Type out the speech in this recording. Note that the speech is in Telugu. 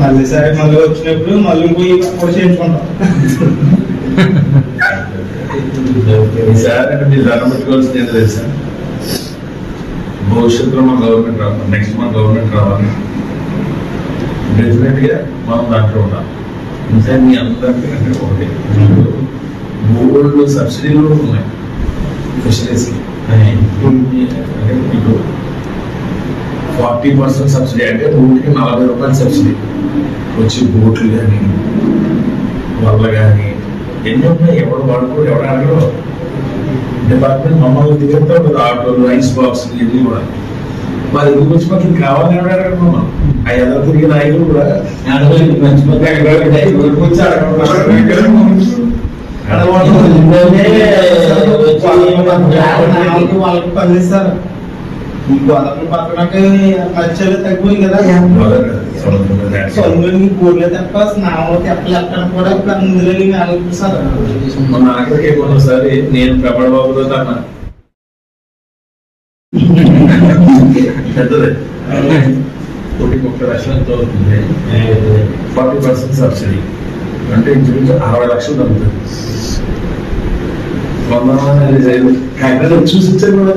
మళ్ళీ సరే మళ్ళీ వచ్చినప్పుడు మళ్ళీ పోయి కూడా చేయించుకుంటాం. ఈసారి మీరు ధనం పెట్టుకోవాల్సింది ఏం తెలుసా, భవిష్యత్తులో మన గవర్నమెంట్ రావాలి, నెక్స్ట్ మన గవర్నమెంట్ రావాలి, డెఫినెట్ గా మనం దాంట్లో ఉన్నాం. ఇంకా మీ అందరికీ ఒకటి గోల్డ్ సబ్సిడీలు కూడా ఉన్నాయి ఫిషరీస్ కి. అంటే మీకు 40% సబ్సిడీ, అంటే బోట్కి 40 రూపాయలు సబ్సిడీ వచ్చి బోట్లు కానీ వల్ల కానీ ఎన్ని ఉన్నాయి. ఎవరు వాడుకోరు, ఎవరు అడగరు. డిపార్ట్మెంట్ మమ్మల్ని దిగుతా ఉంటుంది, ఆటోలు, ఐస్ బాక్స్ ఇవన్నీ కూడా. మరి ఎందుకు వచ్చి మాకు కావాలని ఎవరు అడగరు. మమ్మల్ని ఆ ఎదురు తిరిగిన నాయకులు కూడా వాళ్ళకి పనిస్తారు. ఈ గోదావరి పక్కనకి మధ్యలో తగ్గిపోయి కదా, సొంతకి గోర్లే తప్ప స్నానం తెప్పలు ఎక్కడ కూడా అందులో ఆలోచిస్తారు. మొన్న ఆఖరికి ఒకసారి నేను ప్రబడ బాబుతో అన్నా, పెద్దదే 1 లక్షలతో అవుతుంది, 40% సబ్సిడీ అంటే ఇంచుమించు 60 లక్షలు తగ్గుతుంది. కొంతమంది చూసి ఇచ్చారు కూడా